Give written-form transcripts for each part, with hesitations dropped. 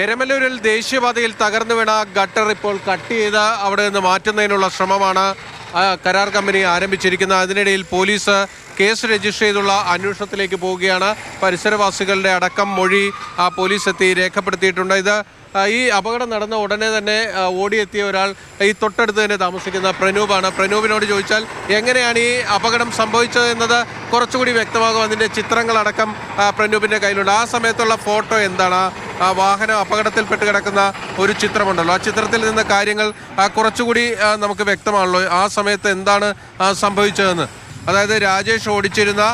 എരമല്ലൂരിൽ ദേശീയപാതയിൽ തകർന്നു വീണ ഗട്ടർ ഇപ്പോൾ കട്ട് ചെയ്ത് അവിടെ നിന്ന് മാറ്റുന്നതിനുള്ള ശ്രമമാണ് കരാർ കമ്പനി ആരംഭിച്ചിരിക്കുന്നത്. അതിനിടയിൽ പോലീസ് കേസ് രജിസ്റ്റർ ചെയ്തുള്ള അന്വേഷണത്തിലേക്ക് പോവുകയാണ്. പരിസരവാസികളുടെ അടക്കം മൊഴി പോലീസ് എത്തി രേഖപ്പെടുത്തിയിട്ടുണ്ട്. ഇത് ഈ അപകടം നടന്ന ഉടനെ തന്നെ ഓടിയെത്തിയ ഒരാൾ ഈ തൊട്ടടുത്ത് തന്നെ താമസിക്കുന്ന പ്രനൂപാണ്. പ്രനൂപിനോട് ചോദിച്ചാൽ എങ്ങനെയാണ് ഈ അപകടം സംഭവിച്ചത് എന്നത് കുറച്ചുകൂടി വ്യക്തമാകും. അതിൻ്റെ ചിത്രങ്ങളടക്കം പ്രനൂപിൻ്റെ കയ്യിലുണ്ട്. ആ സമയത്തുള്ള ഫോട്ടോ എന്താണ്? വാഹനം അപകടത്തിൽപ്പെട്ട് കിടക്കുന്ന ഒരു ചിത്രമുണ്ടല്ലോ, ആ ചിത്രത്തിൽ നിന്ന് കാര്യങ്ങൾ കുറച്ചുകൂടി നമുക്ക് വ്യക്തമാണല്ലോ. ആ സമയത്ത് എന്താണ് സംഭവിച്ചതെന്ന്. അതായത് രാജേഷ് ഓടിച്ചിരുന്ന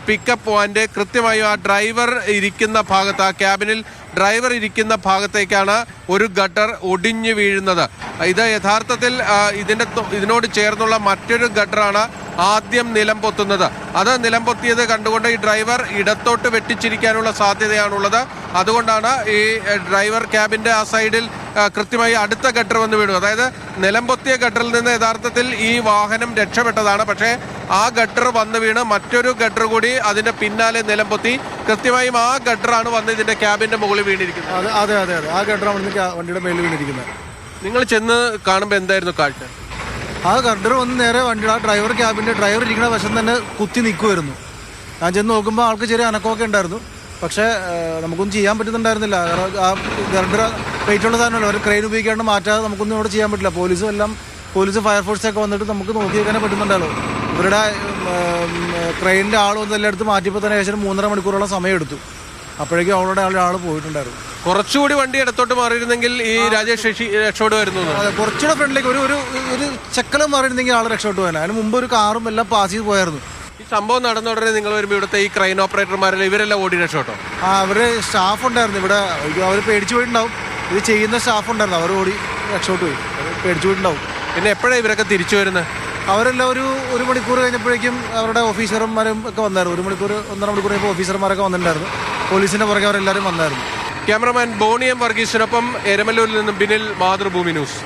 പിക്കപ്പ് വാൻ്റെ കൃത്യമായും ആ ഡ്രൈവർ ഇരിക്കുന്ന ഭാഗത്ത്, ആ ക്യാബിനിൽ ഡ്രൈവർ ഇരിക്കുന്ന ഭാഗത്തേക്കാണ് ഒരു ഗട്ടർ ഒടിഞ്ഞു വീഴുന്നത്. ഇത് യഥാർത്ഥത്തിൽ ഇതിനോട് ചേർന്നുള്ള മറ്റൊരു ഗട്ടറാണ് ആദ്യം നിലം പൊത്തുന്നത്. അത് നിലം പൊത്തിയത് കണ്ടുകൊണ്ട് ഈ ഡ്രൈവർ ഇടത്തോട്ട് വെട്ടിച്ചിരിക്കാനുള്ള സാധ്യതയാണുള്ളത്. അതുകൊണ്ടാണ് ഈ ഡ്രൈവർ ക്യാബിൻ്റെ ആ സൈഡിൽ കൃത്യമായി അടുത്ത ഗട്ടർ വന്ന് വീണു. അതായത് നിലം പൊത്തിയ ഗട്ടറിൽ നിന്ന് യഥാർത്ഥത്തിൽ ഈ വാഹനം രക്ഷപ്പെട്ടതാണ്. പക്ഷേ ആ ഗട്ടർ വന്ന് വീണ് മറ്റൊരു ഗട്ടർ കൂടി അതിൻ്റെ പിന്നാലെ നിലം പൊത്തി. കൃത്യമായും ആ ഗട്ടറാണ് വന്ന് ഇതിൻ്റെ ക്യാബിൻ്റെ മുകളിൽ വീണിരിക്കുന്നത്. അതെ അതെ അതെ, ആ ഗട്ടറാണ് വണ്ടിയുടെ മേളിൽ വീണിരിക്കുന്നത്. നിങ്ങൾ ചെന്ന് കാണുമ്പോൾ എന്തായിരുന്നു കാഴ്ച? ആ ഗട്ടർ വന്ന് നേരെ വണ്ടിയുടെ ആ ഡ്രൈവർ ഡ്രൈവർ ഇരിക്കുന്ന വശം തന്നെ കുത്തി നിൽക്കുമായിരുന്നു. ഞാൻ ചെന്ന് നോക്കുമ്പോൾ ആൾക്ക് ചെറിയ അനക്കമൊക്കെ ഉണ്ടായിരുന്നു. പക്ഷേ നമുക്കൊന്നും ചെയ്യാൻ പറ്റുന്നുണ്ടായിരുന്നില്ല. കാരണം ആ ഗട്ടർ വെയിറ്റുള്ള സാധനമല്ലോ, ഒരു ക്രെയിൻ ഉപയോഗിക്കാണ്ട് മാറ്റാതെ നമുക്കൊന്നും ഇവിടെ ചെയ്യാൻ പറ്റില്ല. പോലീസ് ഫയർഫോഴ്സൊക്കെ വന്നിട്ട് നമുക്ക് നോക്കി വെക്കാനേ പറ്റുന്നുണ്ടല്ലോ. ഇവരുടെ ക്രെയിനിൻ്റെ ആൾ വന്നെല്ലാം എടുത്ത് മാറ്റിയപ്പോൾ തന്നെ ഏകദേശം 3.5 മണിക്കൂറോളം സമയം എടുത്തു. അപ്പോഴേക്കും അവളുടെ ആൾ പോയിട്ടുണ്ടായിരുന്നു. കുറച്ചുകൂടി വണ്ടി ഇടത്തോട്ട് മാറിയിരുന്നെങ്കിൽ ഈ രാജേഷ് രക്ഷോട് വരുന്നു. അതെ, കുറച്ചുകൂടെ ഫ്രണ്ടിലേക്ക് ഒരു ചെക്കലം മാറിയിരുന്നെങ്കിൽ ആൾ രക്ഷപ്പെട്ടു പോകാൻ. അതിന് മുമ്പ് ഒരു കാറും എല്ലാം പാസ് ചെയ്ത് പോയായിരുന്നു. ഈ സംഭവം നടന്ന ഉടനെ നിങ്ങൾ വരുമ്പോൾ ഇവിടുത്തെ ഈ ക്രെയിൻ ഓപ്പറേറ്റർമാരെല്ലാം ഇവരെല്ലാം ഓടി രക്ഷപ്പെട്ടോ? അവര് സ്റ്റാഫ് ഉണ്ടായിരുന്നു ഇവിടെ. അവർ പേടിച്ചു പോയിട്ടുണ്ടാവും. ഇത് ചെയ്യുന്ന സ്റ്റാഫ് ഉണ്ടായിരുന്നു, അവർ ഓടി രക്ഷപ്പെട്ടു പോയി. പേടിച്ചു പോയിട്ടുണ്ടാവും. പിന്നെ എപ്പോഴാണ് ഇവരൊക്കെ തിരിച്ചു വരുന്നത്? അവരെല്ലാം ഒരു മണിക്കൂർ കഴിഞ്ഞപ്പോഴേക്കും അവരുടെ ഓഫീസർമാരും ഒക്കെ വന്നായിരുന്നു. 1.5 മണിക്കൂർ കഴിഞ്ഞപ്പോൾ ഓഫീസർമാരൊക്കെ വന്നിട്ടുണ്ടായിരുന്നു. പോലീസിന്റെ പുറകെ അവരെല്ലാവരും വന്നായിരുന്നു. ക്യാമറമാൻ ബോണിയം വർഗീസിനൊപ്പം എരമല്ലൂരിൽ നിന്നും ബിനിൽ, മാതൃഭൂമി ന്യൂസ്.